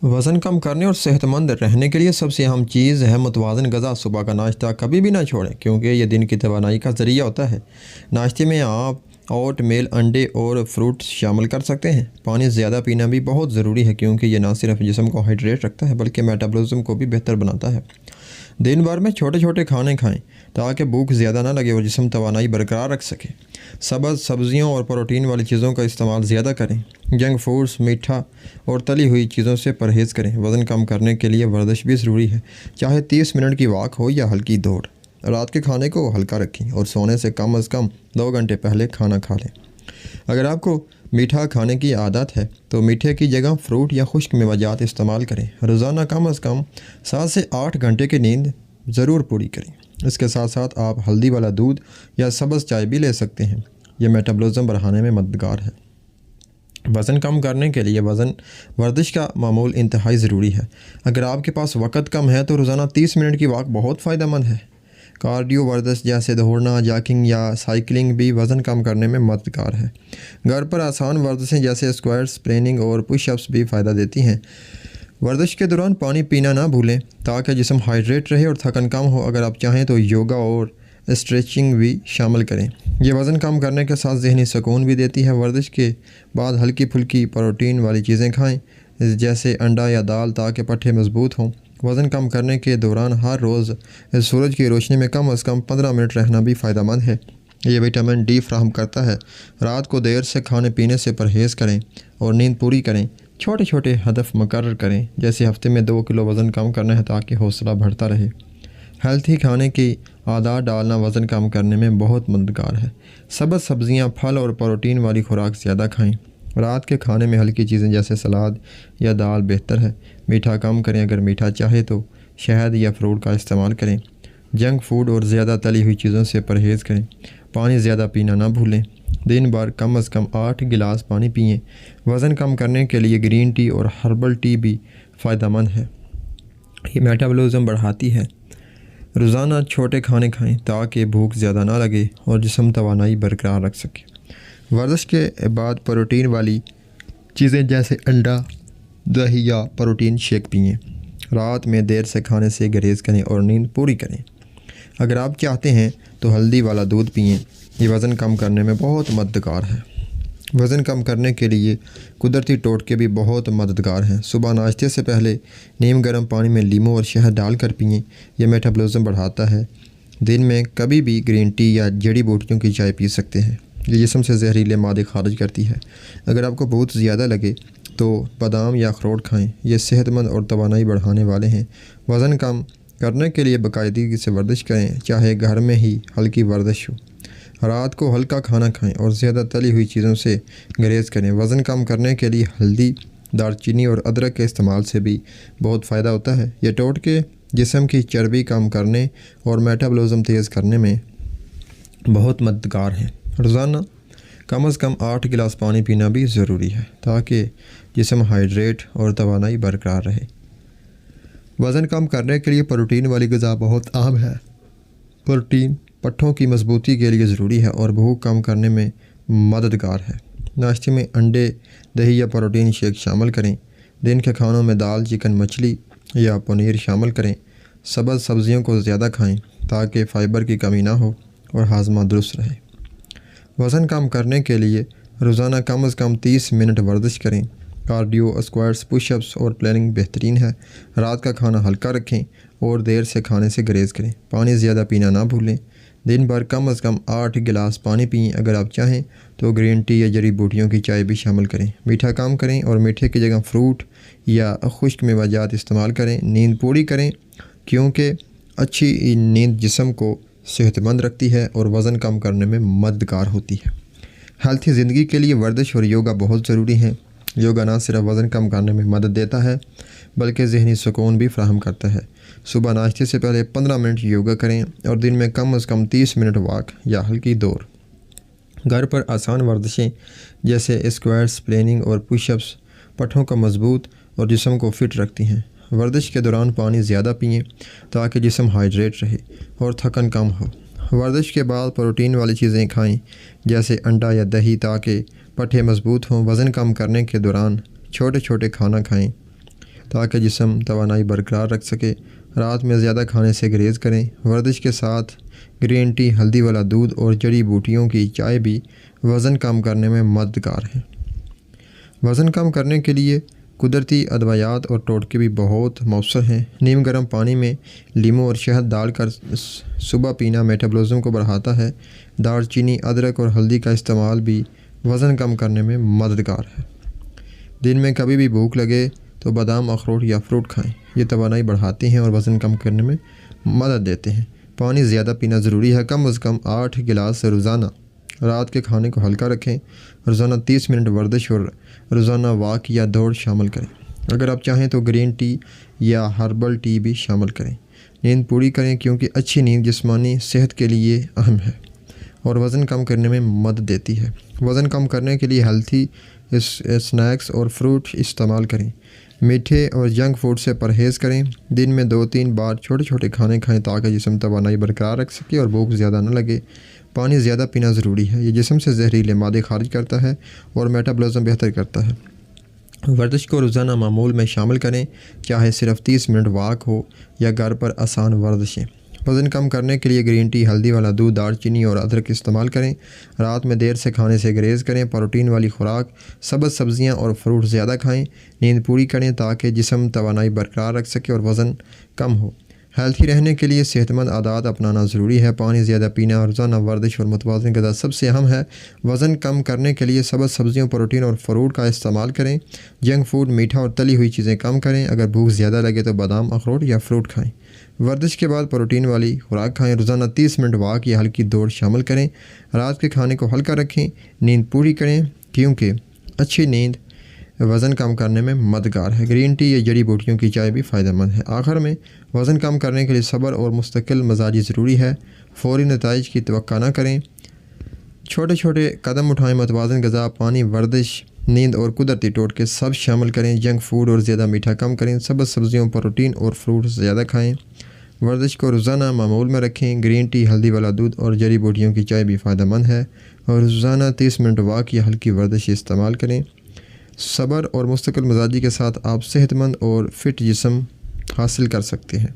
وزن کم کرنے اور صحت مند رہنے کے لیے سب سے اہم چیز ہے متوازن غذا۔ صبح کا ناشتہ کبھی بھی نہ چھوڑیں کیونکہ یہ دن کی توانائی کا ذریعہ ہوتا ہے۔ ناشتے میں آپ اوٹ میل، انڈے اور فروٹ شامل کر سکتے ہیں۔ پانی زیادہ پینا بھی بہت ضروری ہے کیونکہ یہ نہ صرف جسم کو ہائیڈریٹ رکھتا ہے بلکہ میٹابولزم کو بھی بہتر بناتا ہے۔ دن بھر میں چھوٹے چھوٹے کھانے کھائیں تاکہ بھوک زیادہ نہ لگے اور جسم توانائی برقرار رکھ سکے۔ سبزیوں اور پروٹین والی چیزوں کا استعمال زیادہ کریں۔ جنک فوڈز، میٹھا اور تلی ہوئی چیزوں سے پرہیز کریں۔ وزن کم کرنے کے لیے ورزش بھی ضروری ہے، چاہے 30 منٹ کی واک ہو یا ہلکی دوڑ۔ رات کے کھانے کو ہلکا رکھیں اور سونے سے کم از کم 2 گھنٹے پہلے کھانا کھا لیں۔ اگر آپ کو میٹھا کھانے کی عادت ہے تو میٹھے کی جگہ فروٹ یا خشک میوہ استعمال کریں۔ روزانہ کم از کم 7 سے 8 گھنٹے کی نیند ضرور پوری کریں۔ اس کے ساتھ ساتھ آپ ہلدی والا دودھ یا سبز چائے بھی لے سکتے ہیں، یہ میٹابولزم بڑھانے میں مددگار ہے۔ وزن کم کرنے کے لیے ورزش کا معمول انتہائی ضروری ہے۔ اگر آپ کے پاس وقت کم ہے تو روزانہ 30 منٹ کی واک بہت فائدہ مند ہے۔ کارڈیو ورزش جیسے دوڑنا، جاگنگ یا سائیکلنگ بھی وزن کم کرنے میں مددگار ہے۔ گھر پر آسان ورزشیں جیسے اسکواٹس، پلیننگ اور پش اپس بھی فائدہ دیتی ہیں۔ ورزش کے دوران پانی پینا نہ بھولیں تاکہ جسم ہائیڈریٹ رہے اور تھکن کم ہو۔ اگر آپ چاہیں تو یوگا اور اسٹریچنگ بھی شامل کریں، یہ وزن کم کرنے کے ساتھ ذہنی سکون بھی دیتی ہے۔ ورزش کے بعد ہلکی پھلکی پروٹین والی چیزیں کھائیں جیسے انڈا یا دال تاکہ پٹھے مضبوط ہوں۔ وزن کم کرنے کے دوران ہر روز سورج کی روشنی میں کم از کم 15 منٹ رہنا بھی فائدہ مند ہے، یہ وٹامن ڈی فراہم کرتا ہے۔ رات کو دیر سے کھانے پینے سے پرہیز کریں اور نیند پوری کریں۔ چھوٹے چھوٹے ہدف مقرر کریں جیسے ہفتے میں 2 کلو وزن کم کرنا ہے تاکہ حوصلہ بڑھتا رہے۔ ہیلتھی کھانے کی عادات ڈالنا وزن کم کرنے میں بہت مددگار ہے۔ سبز سبزیاں، پھل اور پروٹین والی خوراک زیادہ کھائیں۔ رات کے کھانے میں ہلکی چیزیں جیسے سلاد یا دال بہتر ہے۔ میٹھا کم کریں، اگر میٹھا چاہے تو شہد یا فروٹ کا استعمال کریں۔ جنک فوڈ اور زیادہ تلی ہوئی چیزوں سے پرہیز کریں۔ پانی زیادہ پینا نہ بھولیں، دن بھر کم از کم 8 گلاس پانی پئیں۔ وزن کم کرنے کے لیے گرین ٹی اور ہربل ٹی بھی فائدہ مند ہے، یہ میٹابولزم بڑھاتی ہے۔ روزانہ چھوٹے کھانے کھائیں تاکہ بھوک زیادہ نہ لگے اور جسم توانائی برقرار رکھ سکے۔ ورزش کے بعد پروٹین والی چیزیں جیسے انڈا، دہی یا پروٹین شیک پئیں۔ رات میں دیر سے کھانے سے گریز کریں اور نیند پوری کریں۔ اگر آپ چاہتے ہیں تو ہلدی والا دودھ پئیں، یہ وزن کم کرنے میں بہت مددگار ہے۔ وزن کم کرنے کے لیے قدرتی ٹوٹکے بھی بہت مددگار ہیں۔ صبح ناشتے سے پہلے نیم گرم پانی میں لیموں اور شہد ڈال کر پئیں، یہ میٹابولزم بڑھاتا ہے۔ دن میں کبھی بھی گرین ٹی یا جڑی بوٹیوں کی چائے پی سکتے ہیں، یہ جسم سے زہریلے مادے خارج کرتی ہے۔ اگر آپ کو بہت زیادہ لگے تو بادام یا اخروٹ کھائیں، یہ صحت مند اور توانائی بڑھانے والے ہیں۔ وزن کم کرنے کے لیے باقاعدگی سے ورزش کریں، چاہے گھر میں ہی ہلکی ورزش ہو۔ رات کو ہلکا کھانا کھائیں اور زیادہ تلی ہوئی چیزوں سے گریز کریں۔ وزن کم کرنے کے لیے ہلدی، دار چینی اور ادرک کے استعمال سے بھی بہت فائدہ ہوتا ہے۔ یہ ٹوٹکے جسم کی چربی کم کرنے اور میٹابولزم تیز کرنے میں بہت مددگار ہیں۔ روزانہ کم از کم 8 گلاس پانی پینا بھی ضروری ہے تاکہ جسم ہائیڈریٹ اور توانائی برقرار رہے۔ وزن کم کرنے کے لیے پروٹین والی غذا بہت اہم ہے۔ پروٹین پٹھوں کی مضبوطی کے لیے ضروری ہے اور بھوک کم کرنے میں مددگار ہے۔ ناشتے میں انڈے، دہی یا پروٹین شیک شامل کریں۔ دن کے کھانوں میں دال، چکن، مچھلی یا پنیر شامل کریں۔ سبز سبزیوں کو زیادہ کھائیں تاکہ فائبر کی کمی نہ ہو اور ہاضمہ درست رہے۔ وزن کم کرنے کے لیے روزانہ کم از کم 30 منٹ ورزش کریں۔ کارڈیو، اسکواٹس، پش اپس اور پلیننگ بہترین ہے۔ رات کا کھانا ہلکا رکھیں اور دیر سے کھانے سے گریز کریں۔ پانی زیادہ پینا نہ بھولیں، دن بھر کم از کم 8 گلاس پانی پئیں۔ اگر آپ چاہیں تو گرین ٹی یا جڑی بوٹیوں کی چائے بھی شامل کریں۔ میٹھا کم کریں اور میٹھے کی جگہ فروٹ یا خشک میوہ استعمال کریں۔ نیند پوری کریں کیونکہ اچھی نیند جسم کو صحت مند رکھتی ہے اور وزن کم کرنے میں مددگار ہوتی ہے۔ ہیلتھی زندگی کے لیے ورزش اور یوگا بہت ضروری ہیں۔ یوگا نہ صرف وزن کم کرنے میں مدد دیتا ہے بلکہ ذہنی سکون بھی فراہم کرتا ہے۔ صبح ناشتے سے پہلے 15 منٹ یوگا کریں اور دن میں کم از کم 30 منٹ واک یا ہلکی دوڑ۔ گھر پر آسان ورزشیں جیسے اسکواٹس، پلیننگ اور پش اپس پٹھوں کو مضبوط اور جسم کو فٹ رکھتی ہیں۔ ورزش کے دوران پانی زیادہ پئیں تاکہ جسم ہائیڈریٹ رہے اور تھکن کم ہو۔ ورزش کے بعد پروٹین والی چیزیں کھائیں جیسے انڈا یا دہی تاکہ پٹھے مضبوط ہوں۔ وزن کم کرنے کے دوران چھوٹے چھوٹے کھانا کھائیں تاکہ جسم توانائی برقرار رکھ سکے۔ رات میں زیادہ کھانے سے گریز کریں۔ ورزش کے ساتھ گرین ٹی، ہلدی والا دودھ اور جڑی بوٹیوں کی چائے بھی وزن کم کرنے میں مددگار ہیں۔ وزن کم کرنے کے لیے قدرتی ادویات اور ٹوٹکے بھی بہت مؤثر ہیں۔ نیم گرم پانی میں لیموں اور شہد ڈال کر صبح پینا میٹابولزم کو بڑھاتا ہے۔ دار چینی، ادرک اور ہلدی کا استعمال بھی وزن کم کرنے میں مددگار ہے۔ دن میں کبھی بھی بھوک لگے تو بادام، اخروٹ یا فروٹ کھائیں۔ یہ توانائی بڑھاتے ہیں اور وزن کم کرنے میں مدد دیتے ہیں۔ پانی زیادہ پینا ضروری ہے، کم از کم 8 گلاس روزانہ۔ رات کے کھانے کو ہلکا رکھیں۔ روزانہ 30 منٹ ورزش اور روزانہ واک یا دوڑ شامل کریں۔ اگر آپ چاہیں تو گرین ٹی یا ہربل ٹی بھی شامل کریں۔ نیند پوری کریں کیونکہ اچھی نیند جسمانی صحت کے لیے اہم ہے اور وزن کم کرنے میں مدد دیتی ہے۔ وزن کم کرنے کے لیے ہیلتھی اسنیکس اور فروٹ استعمال کریں۔ میٹھے اور جنک فوڈ سے پرہیز کریں۔ دن میں 2-3 بار چھوٹے چھوٹے کھانے کھائیں تاکہ جسم توانائی برقرار رکھ سکے اور بھوک زیادہ نہ لگے۔ پانی زیادہ پینا ضروری ہے، یہ جسم سے زہریلے مادے خارج کرتا ہے اور میٹابولزم بہتر کرتا ہے۔ ورزش کو روزانہ معمول میں شامل کریں، چاہے صرف 30 منٹ واک ہو یا گھر پر آسان ورزشیں۔ وزن کم کرنے کے لیے گرین ٹی، ہلدی والا دودھ، دار چینی اور ادرک استعمال کریں۔ رات میں دیر سے کھانے سے گریز کریں۔ پروٹین والی خوراک، سبز سبزیاں اور فروٹ زیادہ کھائیں۔ نیند پوری کریں تاکہ جسم توانائی برقرار رکھ سکے اور وزن کم ہو۔ ہیلتھی رہنے کے لیے صحت مند عادات اپنانا ضروری ہے۔ پانی زیادہ پینا، روزانہ ورزش اور متوازن غذا سب سے اہم ہے۔ وزن کم کرنے کے لیے سبز سبزیوں، پروٹین اور فروٹ کا استعمال کریں۔ جنک فوڈ، میٹھا اور تلی ہوئی چیزیں کم کریں۔ اگر بھوک زیادہ لگے تو بادام، اخروٹ یا فروٹ کھائیں۔ ورزش کے بعد پروٹین والی خوراک کھائیں۔ روزانہ 30 منٹ واک یا ہلکی دوڑ شامل کریں۔ رات کے کھانے کو ہلکا رکھیں۔ نیند پوری کریں کیونکہ اچھی نیند وزن کم کرنے میں مددگار ہے۔ گرین ٹی یا جڑی بوٹیوں کی چائے بھی فائدہ مند ہے۔ آخر میں، وزن کم کرنے کے لیے صبر اور مستقل مزاجی ضروری ہے۔ فوری نتائج کی توقع نہ کریں۔ چھوٹے چھوٹے قدم اٹھائیں۔ متوازن غذا، پانی، ورزش، نیند اور قدرتی ٹوٹکے سب شامل کریں۔ جنک فوڈ اور زیادہ میٹھا کم کریں۔ سبز سبزیوں، پروٹین اور فروٹ زیادہ کھائیں۔ ورزش کو روزانہ معمول میں رکھیں۔ گرین ٹی، ہلدی والا دودھ اور جڑی بوٹیوں کی چائے بھی فائدہ مند ہے اور روزانہ 30 منٹ واک یا ہلکی ورزش استعمال کریں۔ صبر اور مستقل مزاجی کے ساتھ آپ صحت مند اور فٹ جسم حاصل کر سکتے ہیں۔